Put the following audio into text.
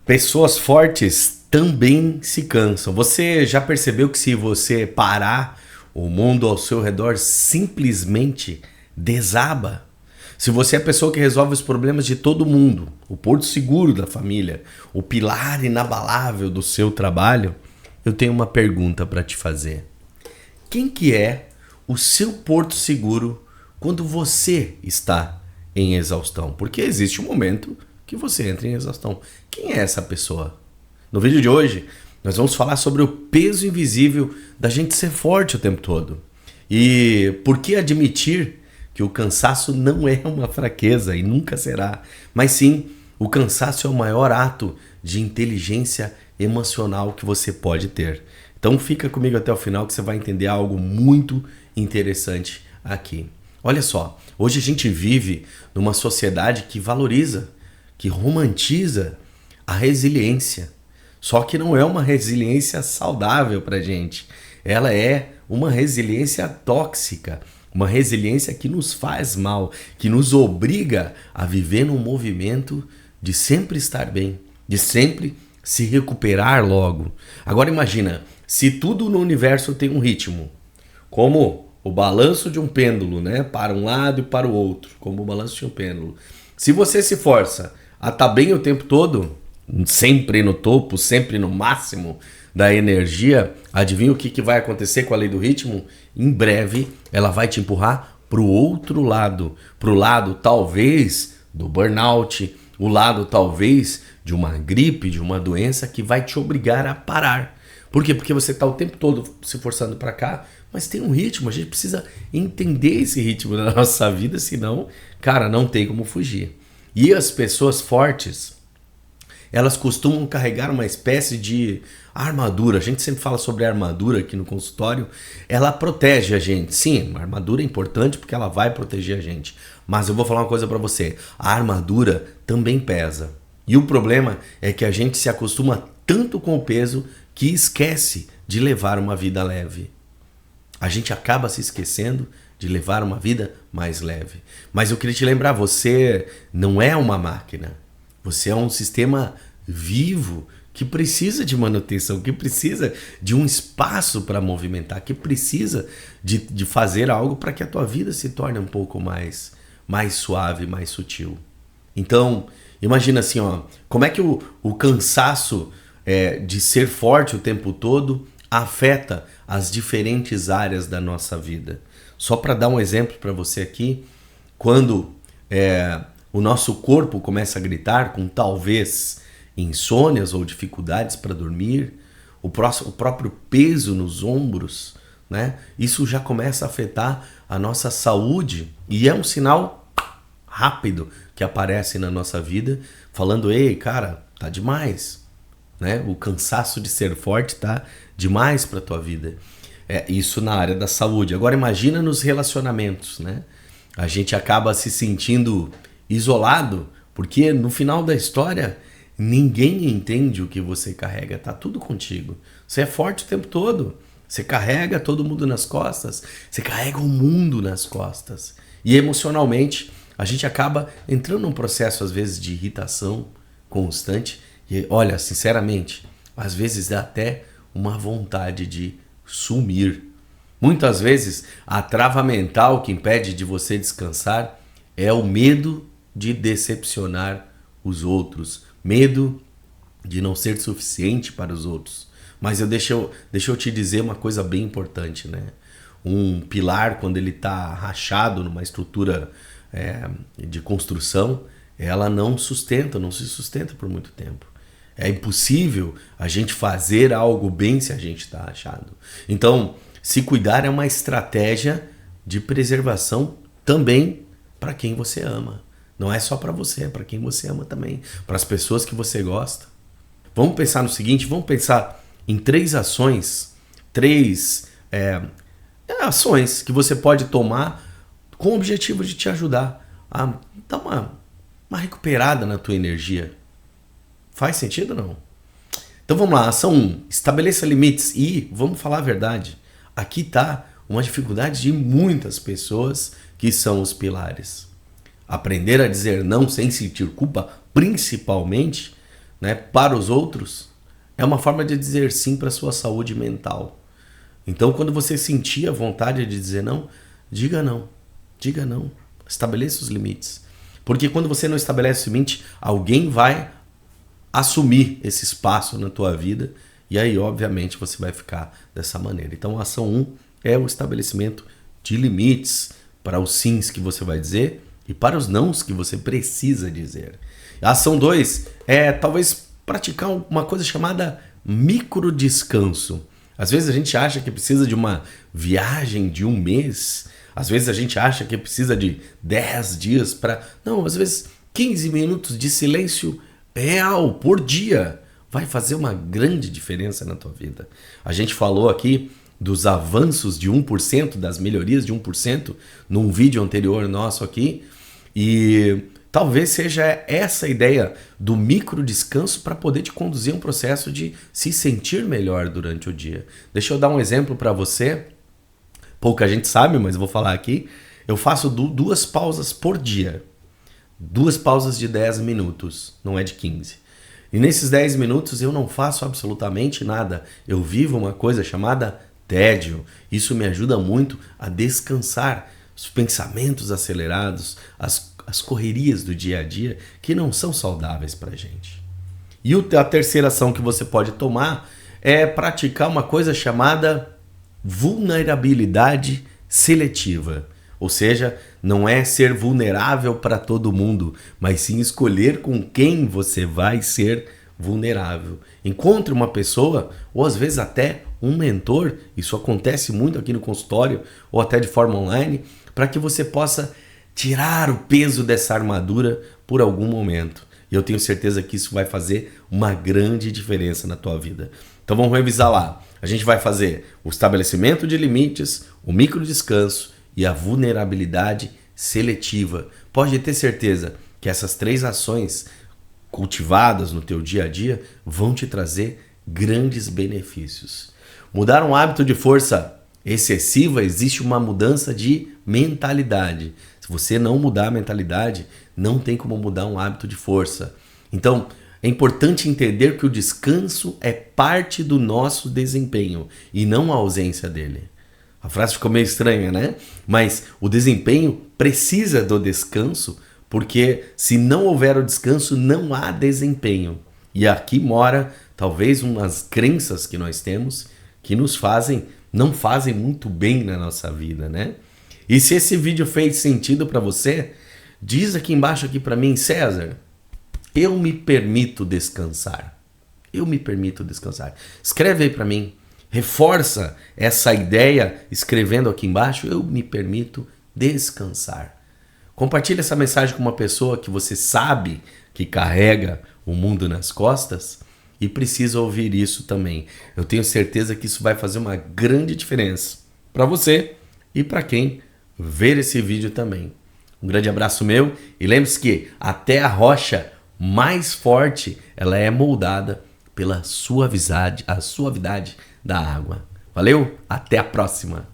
Pessoas fortes também se cansam. Você já percebeu que se você parar, o mundo ao seu redor simplesmente desaba? Se você é a pessoa que resolve os problemas de todo mundo, o porto seguro da família, o pilar inabalável do seu trabalho, eu tenho uma pergunta para te fazer. Quem que é o seu porto seguro quando você está em exaustão? Porque existe um momento que você entra em exaustão. Quem é essa pessoa? No vídeo de hoje, nós vamos falar sobre o peso invisível da gente ser forte o tempo todo. E por que admitir que o cansaço não é uma fraqueza e nunca será, mas sim, o cansaço é o maior ato de inteligência emocional que você pode ter. Então fica comigo até o final que você vai entender algo muito interessante aqui. Olha só, hoje a gente vive numa sociedade que valoriza, que romantiza a resiliência. Só que não é uma resiliência saudável pra gente. Ela é uma resiliência tóxica, uma resiliência que nos faz mal, que nos obriga a viver num movimento de sempre estar bem, de sempre se recuperar logo. Agora imagina, se tudo no universo tem um ritmo, como o balanço de um pêndulo, né? Para um lado e para o outro, como o balanço de um pêndulo. Se você se força a estar bem o tempo todo, sempre no topo, sempre no máximo da energia, adivinha o que vai acontecer com a lei do ritmo? Em breve, ela vai te empurrar para o outro lado, para o lado talvez do burnout, o lado talvez de uma gripe, de uma doença que vai te obrigar a parar. Por quê? Porque você está o tempo todo se forçando para cá, mas tem um ritmo, a gente precisa entender esse ritmo na nossa vida, senão, cara, não tem como fugir. E as pessoas fortes, elas costumam carregar uma espécie de armadura. A gente sempre fala sobre armadura aqui no consultório. Ela protege a gente. Sim, a armadura é importante porque ela vai proteger a gente. Mas eu vou falar uma coisa para você. A armadura também pesa. E o problema é que a gente se acostuma tanto com o peso que esquece de levar uma vida leve. A gente acaba se esquecendo de levar uma vida mais leve. Mas eu queria te lembrar, você não é uma máquina. Você é um sistema vivo que precisa de manutenção, que precisa de um espaço para movimentar, que precisa de fazer algo para que a tua vida se torne um pouco mais suave, mais sutil. Então, imagina assim, ó, como é que o cansaço de ser forte o tempo todo afeta as diferentes áreas da nossa vida. Só para dar um exemplo para você aqui, quando o nosso corpo começa a gritar com talvez insônias ou dificuldades para dormir, o próprio peso nos ombros, né? Isso já começa a afetar a nossa saúde e é um sinal rápido que aparece na nossa vida falando, ei, cara, tá demais, né? O cansaço de ser forte tá demais para tua vida. Isso na área da saúde. Agora imagina nos relacionamentos, né? A gente acaba se sentindo isolado, porque no final da história ninguém entende o que você carrega, tá tudo contigo. Você é forte o tempo todo. Você carrega todo mundo nas costas, você carrega o mundo nas costas. E emocionalmente a gente acaba entrando num processo às vezes de irritação constante. E olha, sinceramente, às vezes dá até uma vontade de sumir. Muitas vezes a trava mental que impede de você descansar é o medo de decepcionar os outros, medo de não ser suficiente para os outros. Mas deixa eu te dizer uma coisa bem importante, né? Um pilar, quando ele está rachado numa estrutura de construção, ela não se sustenta por muito tempo. É impossível a gente fazer algo bem se a gente está rachado. Então, se cuidar é uma estratégia de preservação também para quem você ama. Não é só para você, é para quem você ama também, para as pessoas que você gosta. Vamos pensar no seguinte, vamos pensar em três ações que você pode tomar com o objetivo de te ajudar a dar uma recuperada na tua energia. Faz sentido ou não? Então vamos lá, ação 1, estabeleça limites e, vamos falar a verdade, aqui está uma dificuldade de muitas pessoas que são os pilares. Aprender a dizer não sem sentir culpa, principalmente, né, para os outros, é uma forma de dizer sim para a sua saúde mental. Então, quando você sentir a vontade de dizer não, diga não. Diga não. Estabeleça os limites. Porque quando você não estabelece o limite, alguém vai assumir esse espaço na tua vida e aí, obviamente, você vai ficar dessa maneira. Então, a ação 1 é o estabelecimento de limites para os sims que você vai dizer e para os nãos que você precisa dizer. A ação 2 é talvez praticar uma coisa chamada microdescanso. Às vezes a gente acha que precisa de uma viagem de 1 mês, às vezes a gente acha que precisa de 10 dias para... Não, às vezes 15 minutos de silêncio real por dia vai fazer uma grande diferença na tua vida. A gente falou aqui dos avanços de 1%, das melhorias de 1%, num vídeo anterior nosso aqui, e talvez seja essa ideia do micro descanso para poder te conduzir a um processo de se sentir melhor durante o dia. Deixa eu dar um exemplo para você. Pouca gente sabe, mas vou falar aqui. Eu faço 2 pausas por dia. 2 pausas de 10 minutos, não é de 15. E nesses 10 minutos eu não faço absolutamente nada. Eu vivo uma coisa chamada tédio. Isso me ajuda muito a descansar. Os pensamentos acelerados, as correrias do dia a dia que não são saudáveis para a gente. E a terceira ação que você pode tomar é praticar uma coisa chamada vulnerabilidade seletiva. Ou seja, não é ser vulnerável para todo mundo, mas sim escolher com quem você vai ser vulnerável. Encontre uma pessoa, ou às vezes até um mentor, isso acontece muito aqui no consultório, ou até de forma online, para que você possa tirar o peso dessa armadura por algum momento. E eu tenho certeza que isso vai fazer uma grande diferença na tua vida. Então vamos revisar lá. A gente vai fazer o estabelecimento de limites, o microdescanso e a vulnerabilidade seletiva. Pode ter certeza que essas 3 ações cultivadas no teu dia a dia vão te trazer grandes benefícios. Mudar um hábito de força excessiva, existe uma mudança de mentalidade. Se você não mudar a mentalidade, não tem como mudar um hábito de força. Então, é importante entender que o descanso é parte do nosso desempenho e não a ausência dele. A frase ficou meio estranha, né? Mas o desempenho precisa do descanso, porque se não houver o descanso, não há desempenho. E aqui mora talvez umas crenças que nós temos que não fazem muito bem na nossa vida, né? E se esse vídeo fez sentido para você, diz aqui embaixo aqui para mim, César, eu me permito descansar. Eu me permito descansar. Escreve aí para mim. Reforça essa ideia escrevendo aqui embaixo, eu me permito descansar. Compartilhe essa mensagem com uma pessoa que você sabe que carrega o mundo nas costas e precisa ouvir isso também. Eu tenho certeza que isso vai fazer uma grande diferença para você e para quem ver esse vídeo também. Um grande abraço meu e lembre-se que até a rocha mais forte ela é moldada pela suavidade da água. Valeu? Até a próxima!